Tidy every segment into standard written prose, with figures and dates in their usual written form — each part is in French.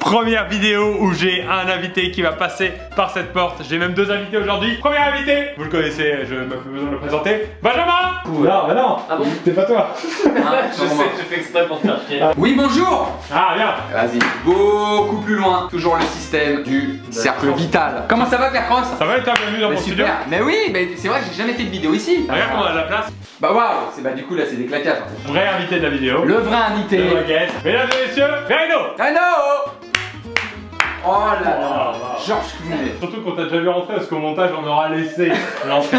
Première vidéo où j'ai un invité qui va passer par cette porte. J'ai même deux invités aujourd'hui. Premier invité, vous le connaissez, je me fais besoin de le présenter. Benjamin. Non, bah non. Ah bon? C'est pas toi. Je sais, je fais exprès pour te faire chier. Oui, bonjour. Ah, bien. Vas-y, beaucoup plus loin. Toujours le système du cercle vital. Comment ça va, Pierre Cross? Ça va être bienvenue dans Mais mon studio. super. Mais oui, mais c'est vrai que j'ai jamais fait de vidéo ici. Regarde comment on a de la place. Bah waouh, c'est du coup là c'est des claquages. Vrai invité de la vidéo. Le vrai invité. Le vrai guest. Mesdames et messieurs, Verino. Hello. Oh là là, Oh, Georges Clooney. Surtout qu'on t'a déjà vu rentrer parce qu'au montage on aura laissé l'entrée.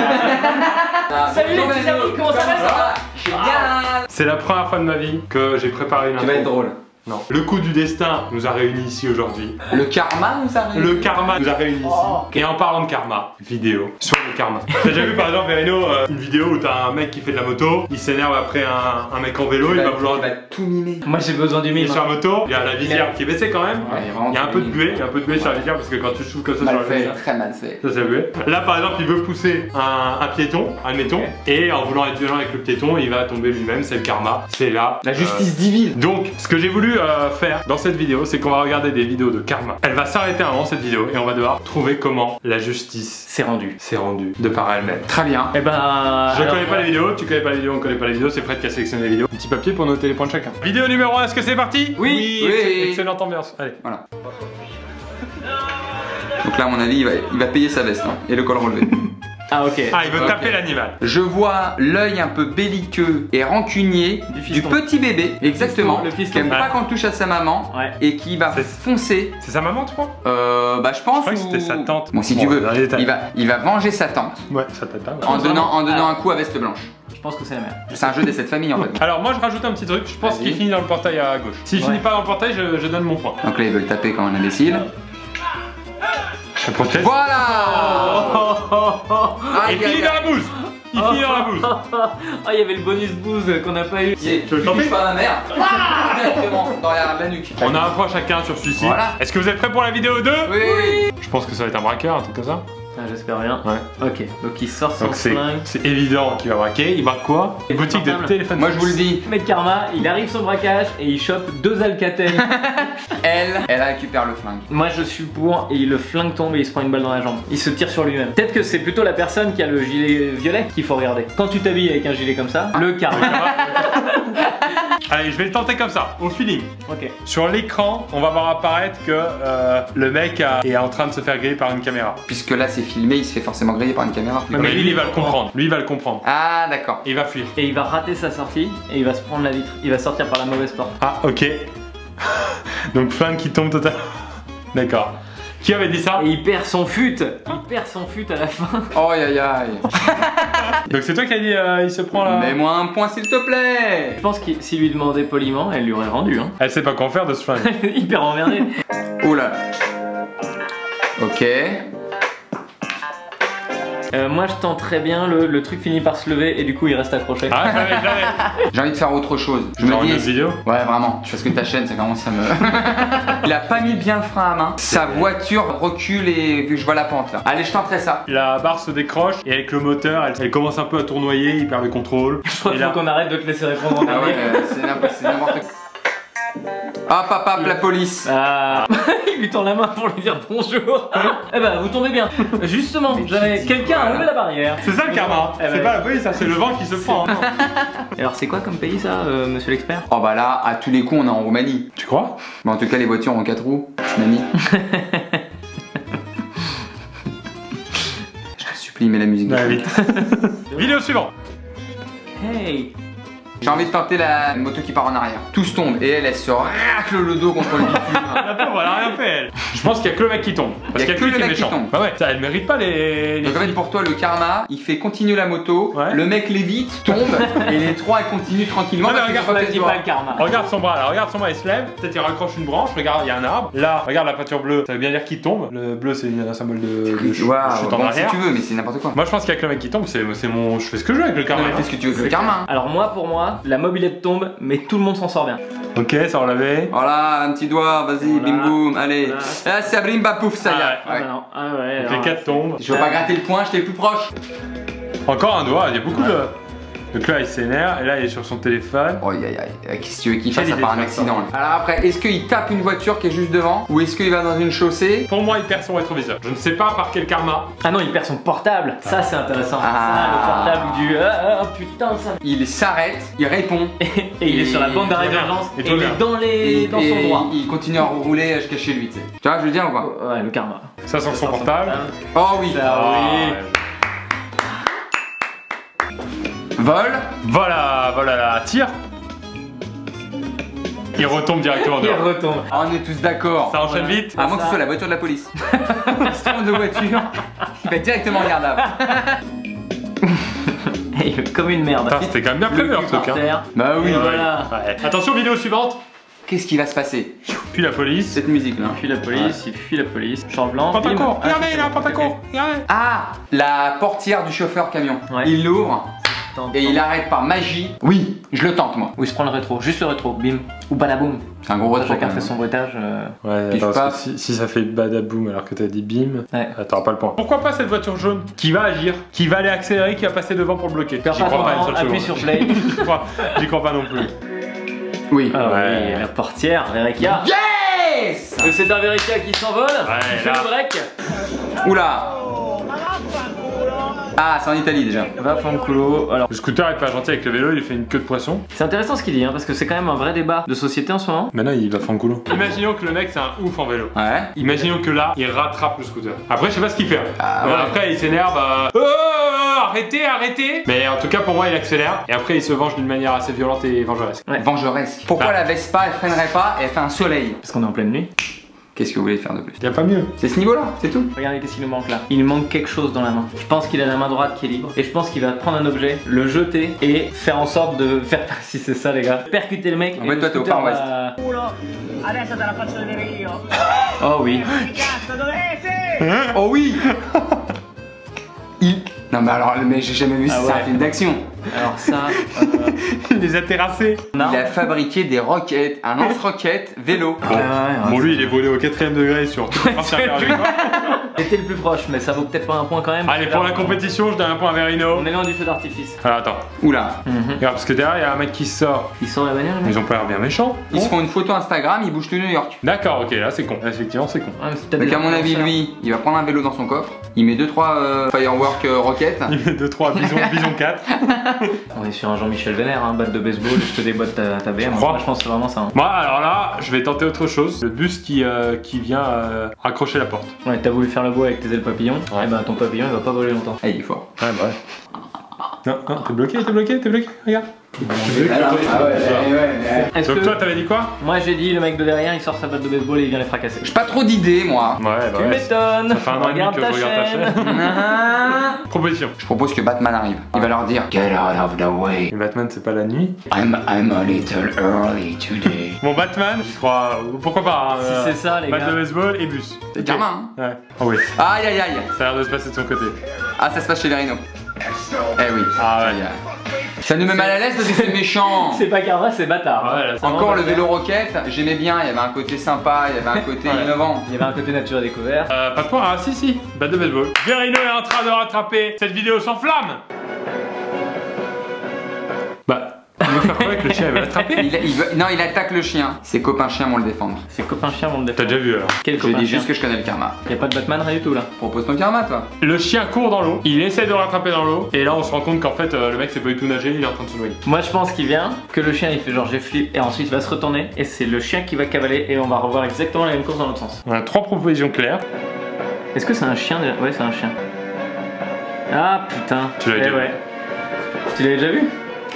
Salut les petits amis, comment ça va? Génial. C'est la première fois de ma vie que j'ai préparé une Tu intro. vas être drôle. Non. Le coup du destin nous a réunis ici aujourd'hui. Le karma nous arrive. Le karma nous a réunis ici. Oh. Et en parlant de karma, vidéo sur le karma. T'as déjà vu par exemple, Verino, une vidéo où t'as un mec qui fait de la moto, il s'énerve après un mec en vélo, il va vouloir. Il va tout mimer. Moi j'ai besoin du Il est mime. sur la moto, il y a la visière qui est baissée quand même. Ouais, Il y a un peu de buée, sur la visière parce que quand tu souffles comme ça Mal sur la fait, visière. très mal fait. Ça c'est buée. Là par exemple, il veut pousser un piéton, admettons, et en voulant être violent avec le piéton, il va tomber lui-même, c'est le karma. C'est là. La justice divine. Donc, ce que j'ai voulu faire dans cette vidéo, c'est qu'on va regarder des vidéos de karma. Elle va s'arrêter avant cette vidéo et on va devoir trouver comment la justice C'est rendu. s'est rendue de par elle-même. Très bien. Eh ben. Je connais pas les vidéos, tu connais pas les vidéos, on connaît pas les vidéos, c'est Fred qui a sélectionné les vidéos. Un petit papier pour noter les points de chacun. Vidéo numéro 1, est-ce que c'est parti? Oui. Excellente ambiance. Allez. Voilà. Donc là, à mon avis, il va payer sa veste hein, et le col relevé. Ah ok. Ah, il veut Ok. taper l'animal. Je vois l'œil un peu belliqueux et rancunier Du du fiston. petit bébé, exactement, Le fiston. qui aime Ouais. pas quand on touche à sa maman Ouais. et qui va C'est- foncer. C'est sa maman, tu crois? Bah je pense. Je crois que c'était sa tante. Bon, si Bon, tu veux, dans les détails. il va venger sa tante Ouais, ça t'aide pas. en donnant Alors- un coup à veste blanche. Je pense que c'est la mère. C'est un jeu des 7 familles en fait. Alors moi je rajoute un petit truc, je pense Vas-y. qu'il finit dans le portail à gauche. S'il Ouais. finit pas dans le portail, je donne mon point. Donc là, ils veulent taper comme un imbécile. Je protège. Voilà. Et il finit dans la bouse. Il finit dans la bouse. Ah, il y avait le bonus booze qu'on n'a pas eu. Tu veux le tenter? Pas ma mère. Directement dans la nuque. On a un point chacun sur celui-ci. Voilà. Est-ce que vous êtes prêts pour la vidéo 2? Oui. Je pense que ça va être un braqueur, un truc comme ça. Ah, j'espère bien. Ouais. Ok, donc il sort son Donc flingue. c'est évident qu'il va braquer. Il braque quoi? Une boutique de portable. téléphone. Moi je vous le dis, Mec Karma, il arrive son braquage et il chope 2 Alcatel. elle récupère le flingue. Moi je suis pour et le flingue tombe et il se prend une balle dans la jambe. Il se tire sur lui-même. Peut-être que c'est plutôt la personne qui a le gilet violet qu'il faut regarder. Quand tu t'habilles avec un gilet comme ça, le Karma. Allez, je vais le tenter comme ça, au feeling. Ok. Sur l'écran, on va voir apparaître que le mec est en train de se faire griller par une caméra. Puisque là c'est filmé, il se fait forcément griller par une caméra. Mais lui, il va le comprendre. Lui, il va le comprendre. Ah d'accord. Et il va fuir. Et il va rater sa sortie et il va se prendre la vitre. Il va sortir par la mauvaise porte. Ah, ok. Donc flingue qui tombe totalement. D'accord. Qui avait dit ça? Et il perd son fut. Il perd son fut à la fin. Oh aïe aïe. Donc c'est toi qui as dit il se prend la... Mets-moi un point s'il te plaît. Je pense que s'il lui demandait poliment, elle lui aurait rendu. Hein. Elle sait pas quoi faire de ce flingue. Hyper emmerdé. Oh là là. Ok. Moi je tente très bien, le truc finit par se lever et du coup il reste accroché. Ah, j'avais. J'ai envie de faire autre chose. Je Genre me une dis. autre vidéo? Ouais vraiment, parce que ta chaîne c'est vraiment ça me. Il a pas mis bien le frein à main. Sa voiture recule et vu que je vois la pente là. Allez je tenterai ça. La barre se décroche et avec le moteur, elle commence un peu à tournoyer, il perd le contrôle. Je crois Et qu'il faut là- qu'on arrête de te laisser répondre en Ah ouais, dernier. c'est n'importe quoi. Hop hop hop la police. Ah, il lui tend la main pour lui dire bonjour. Eh ben vous tombez bien. Justement, j'avais quelqu'un a levé la barrière. C'est ça le karma. Eh ben, C'est pas la police, ça c'est le vent qui se prend. hein. Alors c'est quoi comme pays ça, monsieur l'expert? Oh bah là, à tous les coups on est en Roumanie. Tu crois? Bah en tout cas les voitures ont 4 roues, mamie. Je te supplie mets la musique de Ouais, fond. vite. Vidéo suivante. Hey. J'ai envie de tenter la moto qui part en arrière. Tous tombent et elle se racle le dos contre le bitume. La pauvre, elle a rien fait elle. Je pense qu'il y a que le mec qui tombe. Parce Il y a qu'il y a que que lui le qui est mec qui méchant. tombe. Bah ouais, ça, elle mérite pas les Donc en fait filles. pour toi le karma, il fait continuer la moto, Ouais. le mec l'évite, tombe et les trois ils continuent tranquillement. Non, mais parce qu'ils regarde, se Je protègent dis pas. pas le karma. Regarde son bras là, regarde son bras, il se lève, peut-être il raccroche une branche, regarde, il y a un arbre. Là, regarde la peinture bleue, ça veut bien dire qu'il tombe. Le bleu c'est un symbole de chute Waouh, en bon, si arrière. tu veux, mais c'est n'importe quoi. Moi je pense qu'il y a que le mec qui tombe, c'est mon. Je fais ce que je veux avec le karma. Non, mais fais ce que tu veux avec le karma. Hein. Alors moi pour moi, la mobilette tombe, mais tout le monde s'en sort bien. Ok, ça on l'avait. Voilà, un petit doigt, vas-y, Voilà. bim boum, allez. Voilà. Là c'est brim ba pouf, ça y est. Ah Ah bah non, ah ouais. Donc alors, les 4 tombent. Je veux pas gratter le point, j'étais le plus proche. Encore un doigt, il y a beaucoup de. Donc là il s'énerve et là il est sur son téléphone. Oh aïe aïe, qu'est-ce que tu veux qu'il fasse Quelle à idée part un de faire ça. accident là. Alors après, est-ce qu'il tape une voiture qui est juste devant ou est-ce qu'il va dans une chaussée? Pour moi il perd son rétroviseur. Je ne sais pas par quel karma. Ah non, il perd son portable. Ça, c'est intéressant. Ah. Ça, le portable du. Ah, putain, ça. Il s'arrête, il répond. Et il est sur la bande d'arrêt d'urgence. Et il est dans son droit. Il continue à rouler jusqu'à chez lui, tu sais. Tu vois, je veux dire ou pas? Ouais, le karma. Ça sent son portable. Oh oui. Ah oui. Vol. Voilà, là, tire. Il retombe directement Il dehors. retombe. Ah, on est tous d'accord. Ça enchaîne Voilà. vite. À moins que Ça. ce soit la voiture de la police. Accident de voiture. Il va être directement regardable. Et il est comme une merde. Putain, c'était quand même bien prévu Le leur cul truc. par Hein. terre. Bah oui. Et voilà. Ouais. Attention, vidéo suivante. Qu'est-ce qui va se passer? Puis la police. Cette musique là. Il fuit la police, il fuit la police. Champ blanc. Pantacourt. bim. Ah, Regardez, c'est il a un bon. pantacourt. Ok. Regardez. Ah, la portière du chauffeur camion. Ouais. Il l'ouvre Attends, et il arrête par magie. Oui, je le tente moi. Ou il se prend le rétro, juste le rétro, bim. Ou badaboum. C'est un gros retour. Chacun quand fait même. son bruitage. Ouais, Pif attends, paf. parce que si ça fait badaboum alors que t'as dit bim, Ouais. t'auras pas le point. Pourquoi pas cette voiture jaune qui va agir, qui va aller accélérer, qui va passer devant pour le bloquer? Perds J'y pas ton crois pas une temps, seule appuie seconde. sur play. J'y crois pas non plus. Oui. Ah Ouais. oui, la portière, Verica. Yes. Et c'est un Verica qui s'envole. Ouais, Qui fait là. le break. Oula. Ah, c'est en Italie déjà. Va fanculo. Alors, Le scooter est pas gentil avec le vélo, il fait une queue de poisson. c'est intéressant ce qu'il dit, hein, parce que c'est quand même un vrai débat de société en ce moment. Maintenant il va fanculo. Imaginons que le mec c'est un ouf en vélo. Ouais. Imaginons que là, il rattrape le scooter. Après, je sais pas ce qu'il fait. Ah, Mais ouais. après, il s'énerve. Arrêtez, arrêtez. Mais en tout cas, pour moi, il accélère. Et après, il se venge d'une manière assez violente et vengeresque. Ouais. Vengeresque. Pourquoi Bah. la Vespa elle freinerait pas et elle fait un soleil? Parce qu'on est en pleine nuit. Qu'est-ce que vous voulez faire de plus? Y a pas mieux. C'est ce niveau-là, c'est tout. Regardez qu'est-ce qu'il nous manque là. Il nous manque quelque chose dans la main. Je pense qu'il a la main droite qui est libre. Et je pense qu'il va prendre un objet, le jeter et faire en sorte de faire. Si c'est ça les gars. Percuter le mec. En et fait, le toi, t'es au scooter Far West. va- Adesso te la faccio vedere io. Oh oui. Cazzo, dovete? Oh oui. Non mais alors, mais j'ai jamais vu Ah ça, c'est ouais. un film d'action. Alors ça. Il les a terrassés. Non. Il a fabriqué des roquettes, un lance-roquette vélo. Ouais, ouais, Bon, ouais. lui, il est brûlé au 4ème degré sur tout le principe avec moi. C'était le plus proche, mais ça vaut peut-être pas un point quand même. Allez, pour la compétition, je donne un point à Verino. On est loin du feu d'artifice. Alors, attends. Oula. Regarde, parce que derrière, il y a un mec qui sort. Il sort la bagnole, le mec. Ils ont pas l'air bien méchants. Ils se font une photo Instagram, ils bougent tout New York. D'accord, ok, là, c'est con. Là, effectivement, c'est con. Ouais, mais c'est peut-être Donc des à mon avis, influenceurs. lui, il va prendre un vélo dans son coffre, il met 2-3 firework roquettes. Il met 2-3 bison 4. On est sur un Jean-Michel Vénère, hein, batte de baseball, je te déboîte ta BM. crois. Moi, je pense que c'est vraiment ça. Hein. Moi, alors là, je vais tenter autre chose. Le bus qui vient accrocher la porte. Ouais, t'as voulu faire le beau avec tes ailes papillons. Ouais. Et bah ton papillon il va pas voler longtemps. Ah, il est fort. Ouais, bah ouais. Non, non, t'es bloqué, regarde. Est-ce Donc que toi, t'avais dit quoi? moi j'ai dit le mec de derrière il sort sa batte de baseball et il vient les fracasser. J'ai pas trop d'idées, moi. Ouais, bah Tu ouais. m'étonnes. Ça fait un an et demi Regarde que ta je regarde ta chaîne. Ah. Proposition. Je propose que Batman arrive. Il va leur dire Get out of the way. Et Batman, c'est pas la nuit. I'm a little early today. Bon, Batman, je crois. Pourquoi pas? Si c'est ça les Batte de gars. baseball et bus. C'est karma, hein. Ouais. Oh oui. Aïe aïe aïe. Ça a l'air de se passer de son côté. Ah, ça se passe chez Verino. Eh oui. Ah ouais. Aïe, aïe. Ça nous met mal à l'aise parce que c'est méchant. C'est pas karma, c'est bâtard. Ah ouais, là, c'est Encore le vraiment vélo roquette, j'aimais bien, il y avait un côté sympa, il y avait un côté Ouais. innovant. Il y avait un côté nature et découvert. pas de point. Ah, si. Batte de baseball. Verino est en train de rattraper. Cette vidéo s'enflamme. Bah, il veut faire quoi avec le chien? Il va l'attraper? Non, il attaque le chien. Ses copains chiens vont le défendre. Ses copains chiens vont le T'as défendre. déjà vu alors? Quel Je copain dis chien juste que je connais le karma. Y a pas de Batman rien du tout là. Propose ton karma, toi. Le chien court dans l'eau, il essaie de le rattraper dans l'eau, et là on se rend compte qu'en fait le mec sait pas du tout nager, il est en train de se noyer. Moi je pense qu'il vient, que le chien il fait genre j'ai flip et ensuite il va se retourner et c'est le chien qui va cavaler et on va revoir exactement la même course dans l'autre sens. On a 3 propositions claires. Est-ce que c'est un chien déjà? Ouais c'est un chien. Ah putain. Tu l'avais déjà vu. ouais. Tu l'avais déjà vu?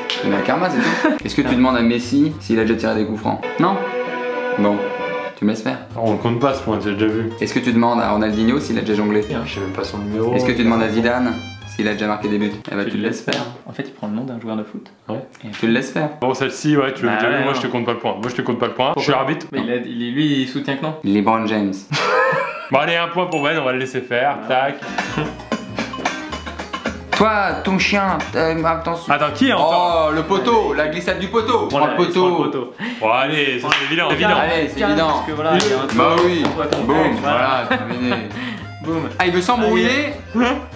Je connais le karma, c'est tout. Est-ce que tu demandes à Messi s'il a déjà tiré des coups francs? Non. Bon, tu me laisses faire. On le compte pas ce point, tu l'as déjà vu. Est-ce que tu demandes à Ronaldinho s'il a déjà jonglé? Je sais même pas son numéro. Est-ce que tu demandes à Zidane s'il a déjà marqué des buts? Eh bah tu le laisses faire. En fait il prend le nom d'un joueur de foot. Ouais. Tu le laisses faire. Bon, celle-ci, ouais, tu l'as Bah déjà vu, ouais, moi non. je te compte pas le point. Moi je te compte pas le point. Je suis arbitre. Mais lui il soutient que non. LeBron James. Bon, allez, un point pour Ben, on va le laisser faire. Tac. Toi, ton chien, attention. Attends, qui est en temps? Oh, le poteau, la glissade du poteau. Prends le il prend le poteau. Bon, allez, ça c'est évident. Calme, Allez, c'est calme, évident. Parce que voilà, il y a un Bah truc, oui. on voit ton Boum, mec, voilà, terminé. Boum. Ah, il veut s'embrouiller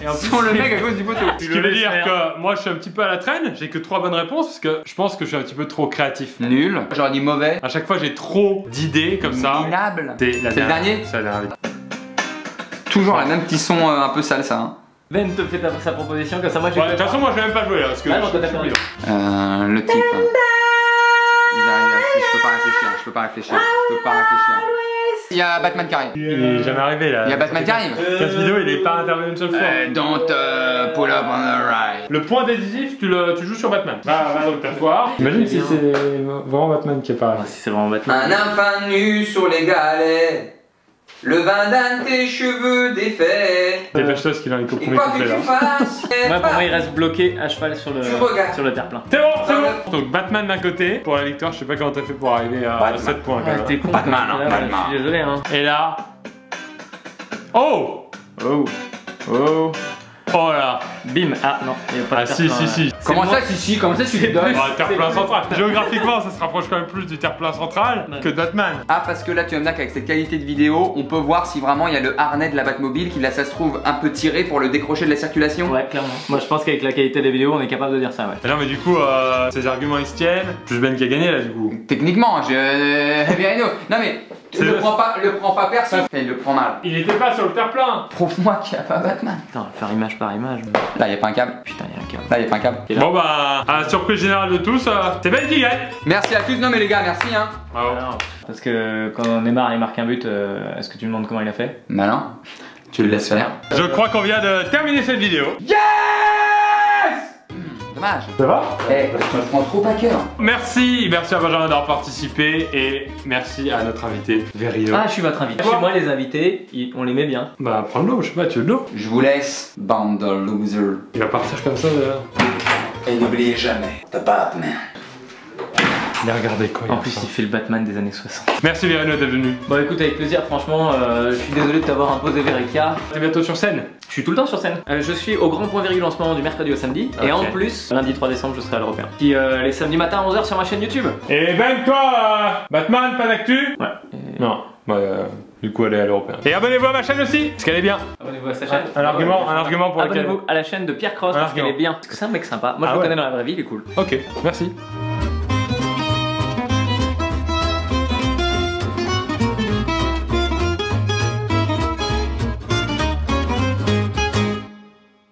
Et en plus, sur le mec à cause du poteau. Ce qui veut dire que moi je suis un petit peu à la traîne, j'ai que 3 bonnes réponses parce que je pense que je suis un petit peu trop créatif. Nul. J'aurais dit mauvais. À chaque fois j'ai trop d'idées comme ça. Minable. C'est le dernier. C'est la dernière vidéo. Toujours le même petit son un peu sale, ça. Hein. Ben te fait sa proposition, comme ça moi j'ai. Ouais, de toute façon moi je vais même pas jouer là parce que Ah non, je toi, t'as suis perdu. bidon. Le type. Hein. Je peux pas réfléchir, je peux pas réfléchir, je peux pas réfléchir. Il y a Batman qui arrive. Il est jamais arrivé là. Il y a Batman qui arrive. 15 vidéos, il est pas intervenu une seule fois. Don't pull up on the right. Le point décisif, tu joues sur Batman. Va donc t'asseoir. Imagine si c'est vraiment Batman qui apparaît. Ah, si c'est vraiment Batman. Un enfant nu sur les galets. Le vin dans tes cheveux défaits. Dépêche-toi ce qu'il a un Et premier quoi que couplet tu là. fasses. Ouais, pour moi il reste bloqué à cheval sur le terre-plein. C'est bon, c'est bon. Donc Batman d'un côté pour la victoire, je sais pas comment t'as fait pour arriver à 7 points quand Ouais, même. t'es con. Batman, là, hein, Batman. Je suis désolé hein. Et là. Oh. Oh. Oh. Oh là. Bim. Ah non, il y a pas de Ah si terre-plein, si si. Comment ça, si, comment ça, tu lui donnes? Oh, terre-plein central. Géographiquement, ça se rapproche quand même plus du terre-plein central que de Batman. Ah, parce que là, tu vas me dire qu'avec cette qualité de vidéo, on peut voir si vraiment il y a le harnais de la Batmobile qui, là, ça se trouve un peu tiré pour le décrocher de la circulation. Ouais, clairement. Moi je pense qu'avec la qualité des vidéos, on est capable de dire ça, ouais. Non mais du coup, ces arguments ils se tiennent. Plus Ben qui a gagné là du coup. Techniquement, Verino. Non mais, C'est le prends pas perso. Il le prend mal. Il était pas sur le terre-plein. Prouve-moi qu'il n'y a pas Batman. Attends, on va faire image par image. Là, il n'y a pas un câble. Putain, il y a un câble. Là, il n'y a pas un câble. Bon bah, à la surprise générale de tous, c'est Ben qui gagne. Merci à tous. Non mais les gars, merci hein. Bravo. Ah non, parce que quand Neymar il marque un but, est-ce que tu me demandes comment il a fait? Bah non, tu le laisses faire. Je crois qu'on vient de terminer cette vidéo. Yes. Dommage. Ça va? Eh, tu me prends trop à cœur. Merci à Benjamin d'avoir participé et merci à notre invité Verino. Ah, je suis votre invité. Chez moi, les invités, on les met bien. Bah prends de l'eau, je sais pas, tu veux de l'eau? Je vous laisse, bande de losers. Il va partir comme ça d'ailleurs. Et n'oubliez jamais, The Batman. Mais regardez quoi. En plus, il fait le Batman des années 60. Merci Verino d'être venu. Bon, écoute, avec plaisir, franchement, je suis désolé de t'avoir imposé Verica. T'es bientôt sur scène. Je suis tout le temps sur scène. Je suis au grand point virgule en ce moment du mercredi au samedi. Et Ok. en plus, lundi 3 décembre, je serai à l'Européen. Puis les samedis matins à 11h sur ma chaîne YouTube. Et Ben toi, Batman, pas d'actu? Ouais. Non. Bah, du coup, elle est à l'Européen. Et abonnez-vous à ma chaîne aussi, parce qu'elle est bien. Abonnez-vous à sa chaîne. Un argument pour lequel. Abonnez-vous à la chaîne de Pierre Cross Un parce qu'elle argument. est bien. Parce que c'est un mec sympa. Moi, Ah je le ouais. connais dans la vraie vie, il est cool. Ok, merci.